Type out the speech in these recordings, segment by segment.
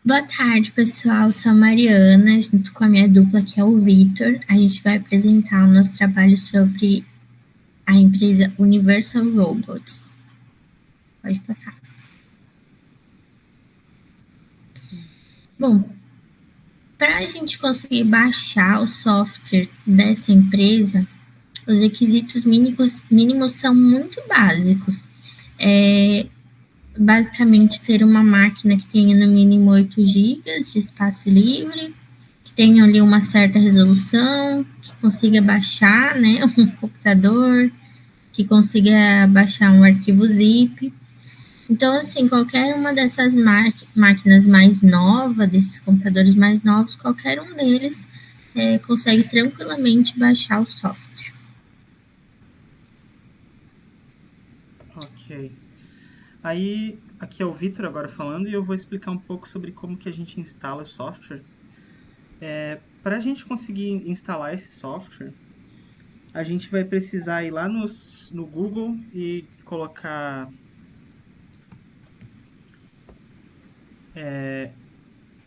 Boa tarde, pessoal. Sou a Mariana, junto com a minha dupla, que é o Vitor. A gente vai apresentar o nosso trabalho sobre a empresa Universal Robots. Pode passar. Bom, para a gente conseguir baixar o software dessa empresa, os requisitos mínimos são muito básicos. Basicamente, ter uma máquina que tenha no mínimo 8 gigas de espaço livre, que tenha ali uma certa resolução, que consiga baixar, né, um computador, que consiga baixar um arquivo zip. Então, assim, qualquer uma dessas máquinas mais novas, desses computadores mais novos, qualquer um deles consegue tranquilamente baixar o software. Ok. Aí, aqui é o Vitor agora falando e eu vou explicar um pouco sobre como que a gente instala o software. Para a gente conseguir instalar esse software, a gente vai precisar ir lá no Google e colocar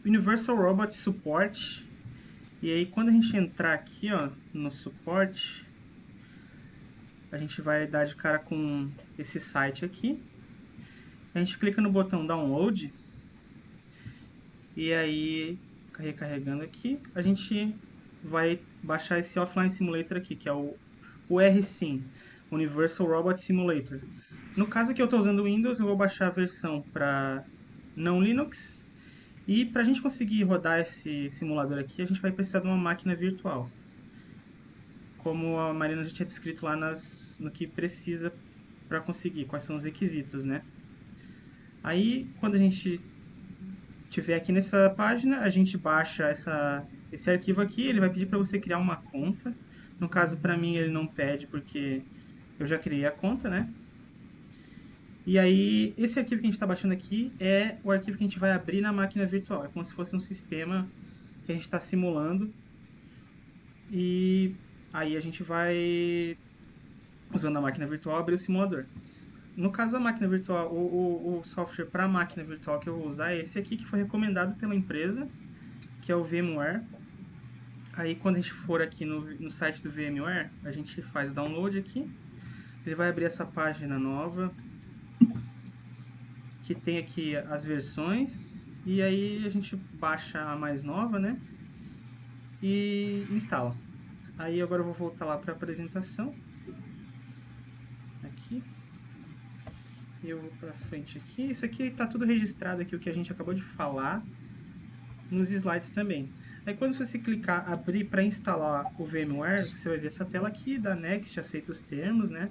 Universal Robot Support. E aí, quando a gente entrar aqui, ó, no suporte, a gente vai dar de cara com esse site aqui. A gente clica no botão Download e aí, recarregando aqui, a gente vai baixar esse Offline Simulator aqui, que é o URSIM, Universal Robot Simulator. No caso aqui eu estou usando o Windows, eu vou baixar a versão para não Linux. E para a gente conseguir rodar esse simulador aqui, a gente vai precisar de uma máquina virtual. Como a Marina já tinha descrito lá no que precisa para conseguir, quais são os requisitos, né? Aí, quando a gente tiver aqui nessa página, a gente baixa esse arquivo aqui, ele vai pedir para você criar uma conta. No caso, para mim, ele não pede porque eu já criei a conta, né? E aí, esse arquivo que a gente está baixando aqui é o arquivo que a gente vai abrir na máquina virtual. É como se fosse um sistema que a gente está simulando. E aí a gente vai, usando a máquina virtual, abrir o simulador. No caso da máquina virtual, o software para a máquina virtual que eu vou usar é esse aqui, que foi recomendado pela empresa, que é o VMware. Aí quando a gente for aqui no site do VMware, a gente faz o download aqui. Ele vai abrir essa página nova, que tem aqui as versões. E aí a gente baixa a mais nova, né? E instala. Aí agora eu vou voltar lá para a apresentação. Aqui. E eu vou para frente aqui. Isso aqui está tudo registrado aqui, o que a gente acabou de falar, nos slides também. Aí quando você clicar abrir para instalar o VMware, você vai ver essa tela aqui, da Next, aceita os termos, né?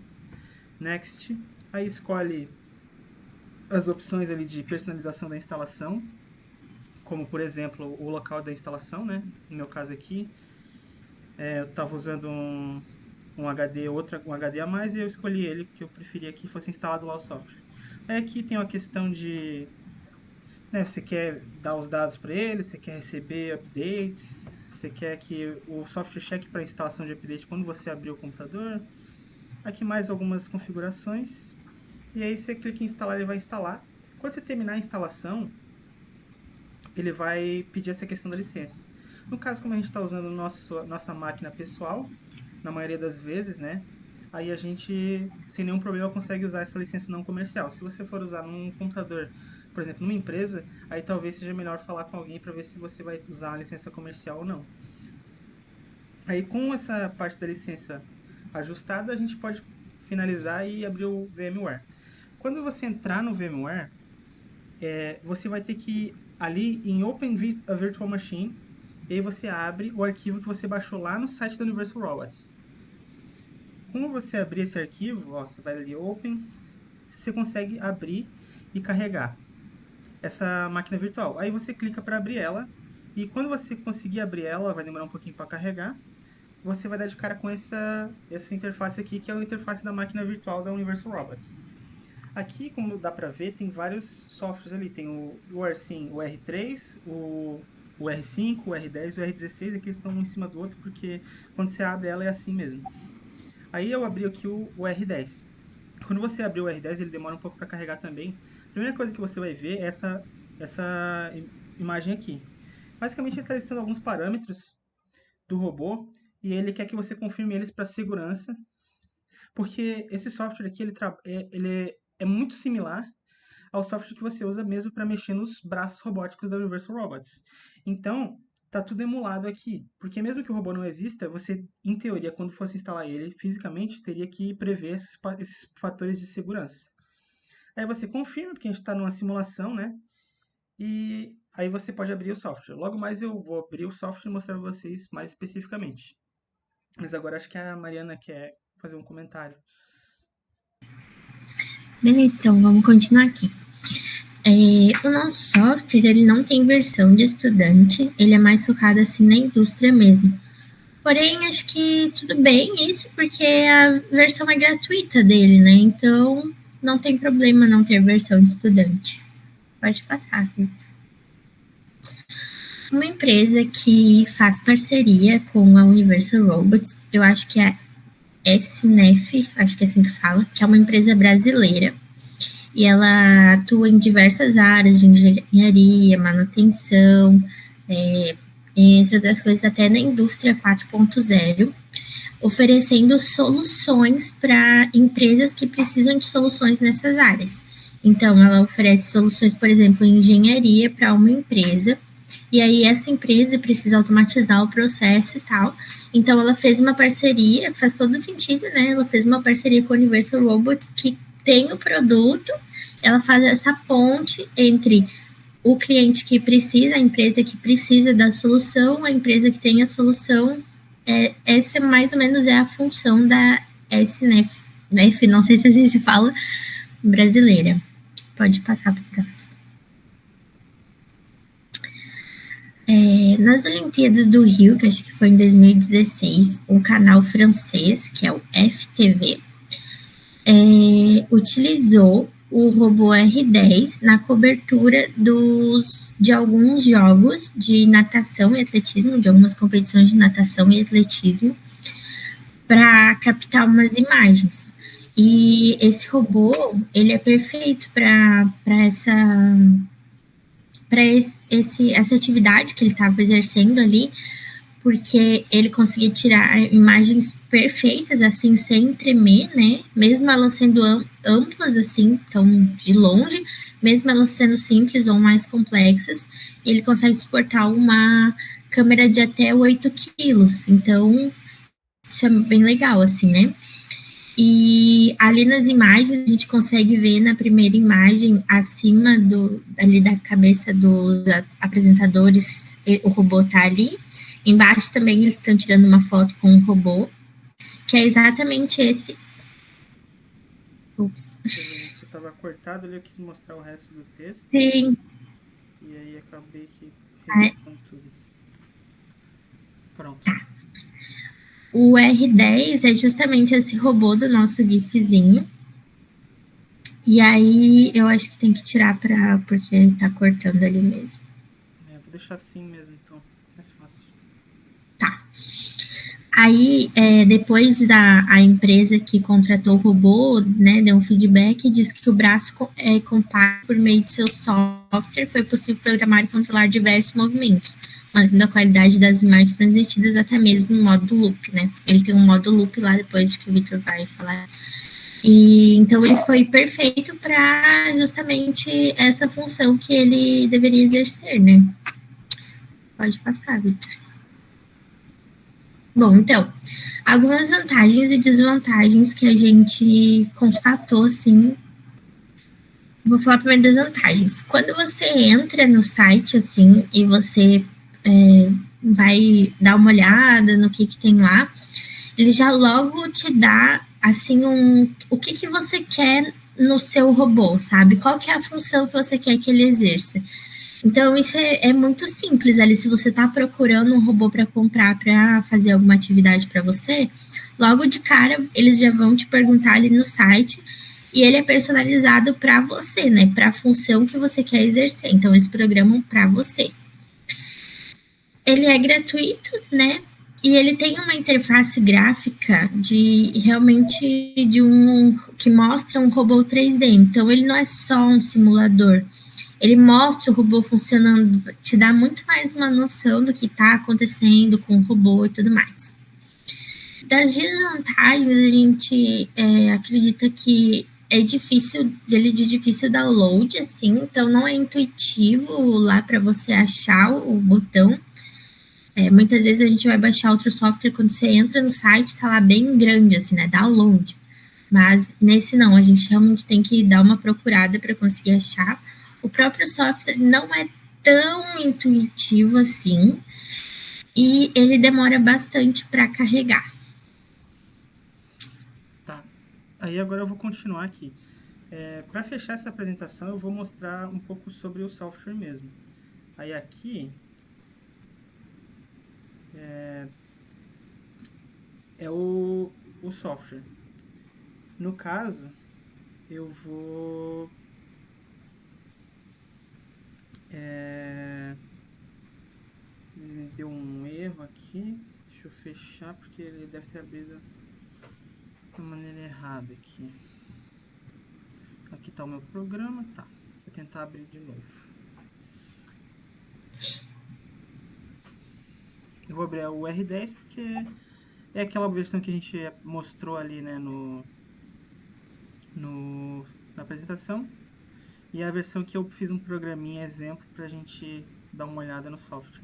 Next, aí escolhe as opções ali de personalização da instalação, como por exemplo o local da instalação, né? No meu caso aqui, eu estava usando um HD, um HD a mais, e eu escolhi ele, porque eu preferia que fosse instalado lá o software. Aí aqui tem uma questão de, né, você quer dar os dados para ele, você quer receber updates, você quer que o software cheque para instalação de update quando você abrir o computador. Aqui mais algumas configurações. E aí você clica em instalar, ele vai instalar. Quando você terminar a instalação, ele vai pedir essa questão da licença. No caso, como a gente está usando nossa máquina pessoal, na maioria das vezes, né? Aí a gente, sem nenhum problema, consegue usar essa licença não comercial. Se você for usar num computador, por exemplo, numa empresa, aí talvez seja melhor falar com alguém para ver se você vai usar a licença comercial ou não. Aí com essa parte da licença ajustada, a gente pode finalizar e abrir o VMware. Quando você entrar no VMware, você vai ter que ir ali em Open a Virtual Machine, e aí você abre o arquivo que você baixou lá no site da Universal Robots. Como você abrir esse arquivo, ó, você vai ali Open, você consegue abrir e carregar essa máquina virtual. Aí você clica para abrir ela, e quando você conseguir abrir ela, vai demorar um pouquinho para carregar, você vai dar de cara com essa interface aqui, que é a interface da máquina virtual da Universal Robots. Aqui, como dá para ver, tem vários softwares ali. Tem o URSIM, o R3, o R5, o R10 e o R16. Aqui estão um em cima do outro, porque quando você abre ela é assim mesmo. Aí eu abri aqui o R10. Quando você abrir o R10, ele demora um pouco para carregar também. A primeira coisa que você vai ver é essa imagem aqui. Basicamente, ele está listando alguns parâmetros do robô e ele quer que você confirme eles para segurança, porque esse software aqui ele é muito similar ao software que você usa mesmo para mexer nos braços robóticos da Universal Robots. Então, tá tudo emulado aqui, porque mesmo que o robô não exista, você, em teoria, quando fosse instalar ele fisicamente, teria que prever esses fatores de segurança. Aí você confirma, porque a gente está numa simulação, né? E aí você pode abrir o software. Logo mais eu vou abrir o software e mostrar para vocês mais especificamente. Mas agora acho que a Mariana quer fazer um comentário. Beleza, então vamos continuar aqui. O nosso software, ele não tem versão de estudante, ele é mais focado assim na indústria mesmo. Porém, acho que tudo bem isso, porque a versão é gratuita dele, né? Então, não tem problema não ter versão de estudante. Pode passar. Uma empresa que faz parceria com a Universal Robots, eu acho que é a SNEF, acho que é assim que fala, que é uma empresa brasileira. E ela atua em diversas áreas de engenharia, manutenção, entre outras coisas, até na indústria 4.0, oferecendo soluções para empresas que precisam de soluções nessas áreas. Então, ela oferece soluções, por exemplo, em engenharia para uma empresa, e aí essa empresa precisa automatizar o processo e tal. Então, ela fez uma parceria, faz todo sentido, né? Ela fez uma parceria com a Universal Robots, que tem o produto, ela faz essa ponte entre o cliente que precisa, a empresa que precisa da solução, a empresa que tem a solução. Essa mais ou menos é a função da SNEF, não sei se assim se fala, brasileira. Pode passar para o próximo. Nas Olimpíadas do Rio, que acho que foi em 2016, um canal francês, que é o FTV, utilizou o robô R10 na cobertura de alguns jogos de natação e atletismo, de algumas competições de natação e atletismo, para captar umas imagens. E esse robô, ele é perfeito para essa atividade que ele estava exercendo ali, porque ele conseguia tirar imagens perfeitas, assim, sem tremer, né? Mesmo elas sendo amplas, assim, então, de longe, mesmo elas sendo simples ou mais complexas, ele consegue suportar uma câmera de até 8 quilos. Então, isso é bem legal, assim, né? E ali nas imagens, a gente consegue ver na primeira imagem, acima ali da cabeça dos apresentadores, o robô tá ali. Embaixo também eles estão tirando uma foto com um robô, que é exatamente esse. Ups. Você estava cortado ali, eu quis mostrar o resto do texto. Sim. E aí acabei que registrando tudo. Pronto. Tá. O R10 é justamente esse robô do nosso GIFzinho. E aí eu acho que tem que tirar porque ele tá cortando ali mesmo. Vou deixar assim mesmo, então. Mais fácil. Tá. Aí, depois a empresa que contratou o robô, né, deu um feedback e disse que o braço compacto por meio de seu software foi possível programar e controlar diversos movimentos, mantendo a qualidade das imagens transmitidas até mesmo no modo loop, né? Ele tem um modo loop lá, depois que o Victor vai falar. E então ele foi perfeito para justamente essa função que ele deveria exercer, né? Pode passar, Victor. Bom, então, algumas vantagens e desvantagens que a gente constatou, assim. Vou falar primeiro das vantagens. Quando você entra no site, assim, e você vai dar uma olhada no que tem lá, ele já logo te dá, assim, o que você quer no seu robô, sabe? Qual que é a função que você quer que ele exerça. Então, isso é muito simples ali. Se você está procurando um robô para comprar, para fazer alguma atividade para você, logo de cara, eles já vão te perguntar ali no site e ele é personalizado para você, né? Para a função que você quer exercer. Então, eles programam para você. Ele é gratuito, né? E ele tem uma interface gráfica que mostra um robô 3D. Então, ele não é só um simulador. ele mostra o robô funcionando, te dá muito mais uma noção do que está acontecendo com o robô e tudo mais. Das desvantagens, a gente acredita que é difícil, ele de difícil download, assim, então não é intuitivo lá para você achar o botão. Muitas vezes a gente vai baixar outro software, quando você entra no site, tá lá bem grande, assim, né, download. Mas nesse não, a gente realmente tem que dar uma procurada para conseguir achar. O próprio software não é tão intuitivo assim, e ele demora bastante para carregar. Tá. Aí agora eu vou continuar aqui. Para fechar essa apresentação, eu vou mostrar um pouco sobre o software mesmo. Aí aqui é o software. No caso, eu vou ele deu um erro aqui. Deixa eu fechar porque ele deve ter abrido da maneira errada aqui. Aqui está o meu programa, tá. Vou tentar abrir de novo. Eu vou abrir o R10 porque é aquela versão que a gente mostrou ali, né, na apresentação. E é a versão que eu fiz um programinha exemplo para a gente dar uma olhada no software.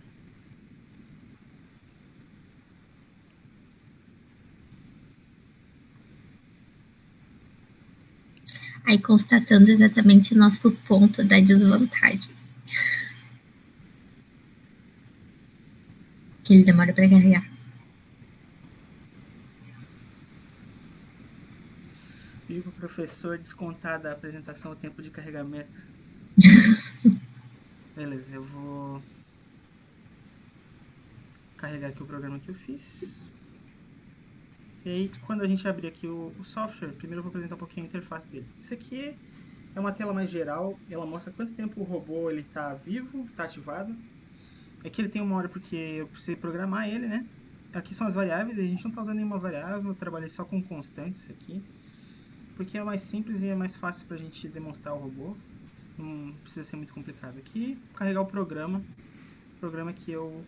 Aí constatando exatamente o nosso ponto da desvantagem. Que ele demora para carregar. Pedi para o professor descontar da apresentação o tempo de carregamento. Beleza, eu vou carregar aqui o programa que eu fiz. E aí, quando a gente abrir aqui o software, primeiro eu vou apresentar um pouquinho a interface dele. Isso aqui é uma tela mais geral, ela mostra quanto tempo o robô está vivo, está ativado. Aqui ele tem uma hora porque eu precisei programar ele, né? Aqui são as variáveis, a gente não está usando nenhuma variável, eu trabalhei só com constantes aqui. Porque é mais simples e é mais fácil para a gente demonstrar o robô. Não precisa ser muito complicado. Aqui, carregar o programa que eu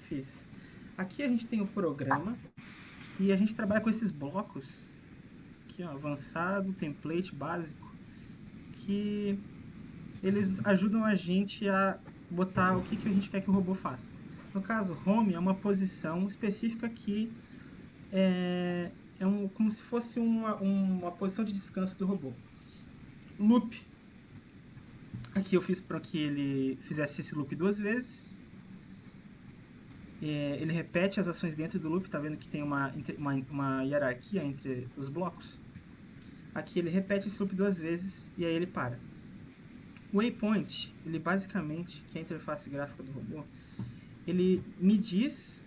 fiz. Aqui a gente tem o programa e a gente trabalha com esses blocos. Aqui, ó, avançado, template, básico. Que eles ajudam a gente a botar o que a gente quer que o robô faça. No caso, home é uma posição específica que como se fosse uma posição de descanso do robô. Loop. Aqui eu fiz para que ele fizesse esse loop 2 vezes. Ele repete as ações dentro do loop, tá vendo que tem uma hierarquia entre os blocos? Aqui ele repete esse loop 2 vezes e aí ele para. O waypoint, ele basicamente, que é a interface gráfica do robô, ele me diz,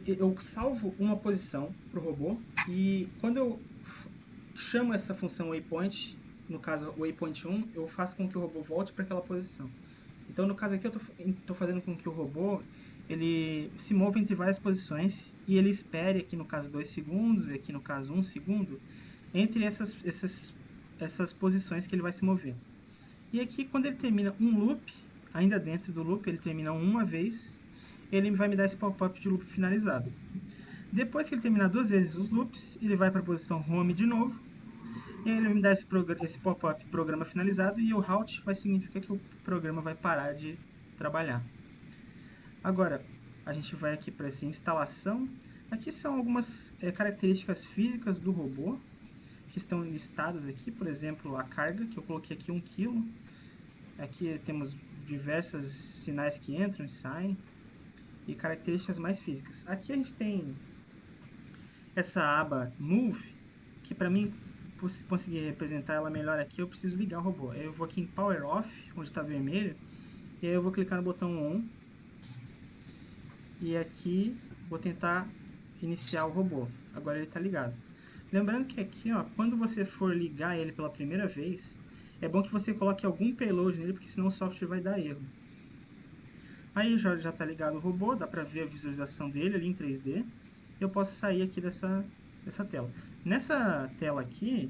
eu salvo uma posição para o robô e quando eu chamo essa função waypoint, no caso o waypoint 1, eu faço com que o robô volte para aquela posição. Então no caso aqui eu estou fazendo com que o robô ele se mova entre várias posições e ele espere aqui no caso 2 segundos e aqui no caso 1 segundo entre essas posições que ele vai se mover. E aqui quando ele termina um loop, ainda dentro do loop, ele termina uma vez, ele vai me dar esse pop-up de loop finalizado. Depois que ele terminar 2 vezes os loops, ele vai para a posição home de novo, e ele vai me dar esse pop-up programa finalizado, e o halt vai significar que o programa vai parar de trabalhar. Agora, a gente vai aqui para essa instalação. Aqui são algumas características físicas do robô, que estão listadas aqui, por exemplo, a carga, que eu coloquei aqui 1 kg. Aqui temos diversos sinais que entram e saem, e características mais físicas. Aqui a gente tem essa aba Move, que para mim conseguir representar ela melhor aqui, eu preciso ligar o robô. Aí eu vou aqui em Power Off, onde está vermelho, e aí eu vou clicar no botão On, e aqui vou tentar iniciar o robô. Agora ele está ligado. Lembrando que aqui, ó, quando você for ligar ele pela primeira vez, é bom que você coloque algum payload nele, porque senão o software vai dar erro. Aí já está ligado o robô, dá para ver a visualização dele ali em 3D. Eu posso sair aqui dessa tela. Nessa tela aqui,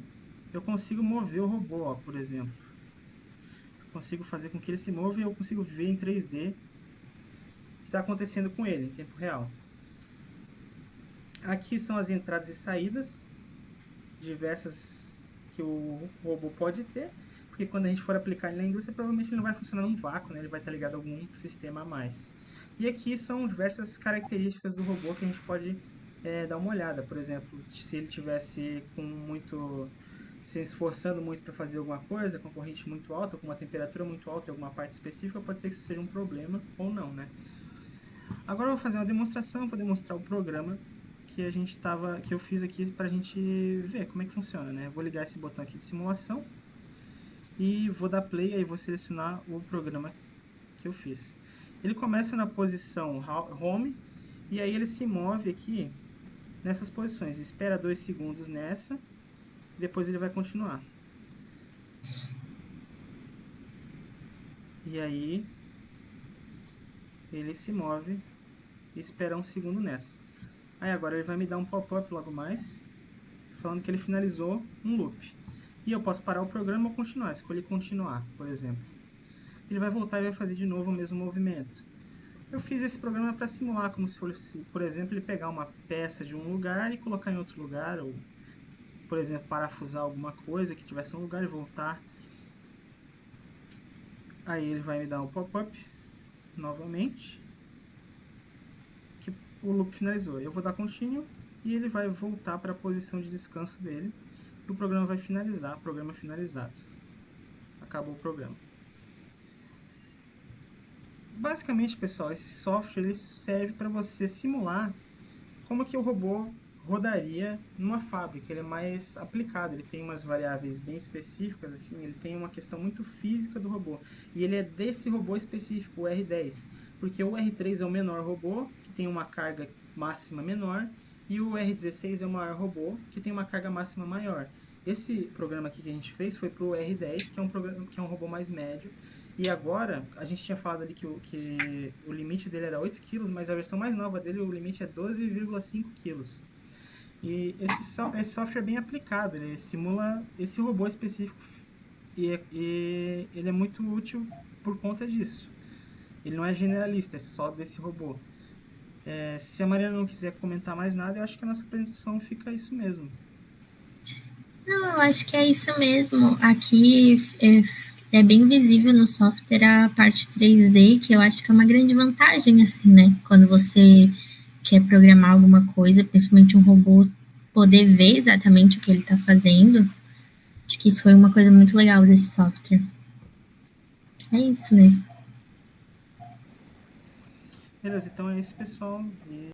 eu consigo mover o robô, ó, por exemplo. consigo fazer com que ele se mova e eu consigo ver em 3D o que está acontecendo com ele em tempo real. Aqui são as entradas e saídas diversas que o robô pode ter, porque quando a gente for aplicar ele na indústria, provavelmente ele não vai funcionar num vácuo, né? Ele vai estar ligado a algum sistema a mais. E aqui são diversas características do robô que a gente pode dar uma olhada. Por exemplo, se ele tivesse se esforçando muito para fazer alguma coisa, com corrente muito alta, com uma temperatura muito alta em alguma parte específica, pode ser que isso seja um problema ou não, né? Agora eu vou fazer uma demonstração, vou demonstrar o programa que eu fiz aqui para a gente ver como é que funciona, né? Vou ligar esse botão aqui de simulação e vou dar play, aí vou selecionar o programa que eu fiz. Ele começa na posição home e aí ele se move aqui nessas posições. Espera 2 segundos nessa, depois ele vai continuar. E aí ele se move e espera 1 segundo nessa. Aí agora ele vai me dar um pop-up logo mais, falando que ele finalizou um loop. E eu posso parar o programa ou continuar. Escolhi continuar, por exemplo. Ele vai voltar e vai fazer de novo o mesmo movimento. Eu fiz esse programa para simular como se fosse, por exemplo, ele pegar uma peça de um lugar e colocar em outro lugar, ou, por exemplo, parafusar alguma coisa que tivesse em um lugar e voltar. Aí ele vai me dar um pop-up novamente, que o loop finalizou. Eu vou dar continue e ele vai voltar para a posição de descanso dele e o programa vai finalizar, programa finalizado. Acabou o programa. Basicamente, pessoal, esse software ele serve para você simular como que o robô rodaria numa fábrica. Ele é mais aplicado, ele tem umas variáveis bem específicas, assim, ele tem uma questão muito física do robô. E ele é desse robô específico, o R10, porque o R3 é o menor robô, que tem uma carga máxima menor, e o R16 é o maior robô, que tem uma carga máxima maior. Esse programa aqui que a gente fez foi para o R10, que é um robô mais médio. E agora, a gente tinha falado ali que o limite dele era 8 kg, mas a versão mais nova dele, o limite é 12,5 kg. E esse software é bem aplicado, ele simula esse robô específico e ele é muito útil por conta disso. Ele não é generalista, é só desse robô. Se a Mariana não quiser comentar mais nada, eu acho que a nossa apresentação fica isso mesmo. Não, eu acho que é isso mesmo. Aqui é bem visível no software a parte 3D, que eu acho que é uma grande vantagem, assim, né? Quando você quer programar alguma coisa, principalmente um robô, poder ver exatamente o que ele está fazendo. Acho que isso foi uma coisa muito legal desse software. É isso mesmo. Beleza, então é isso, pessoal.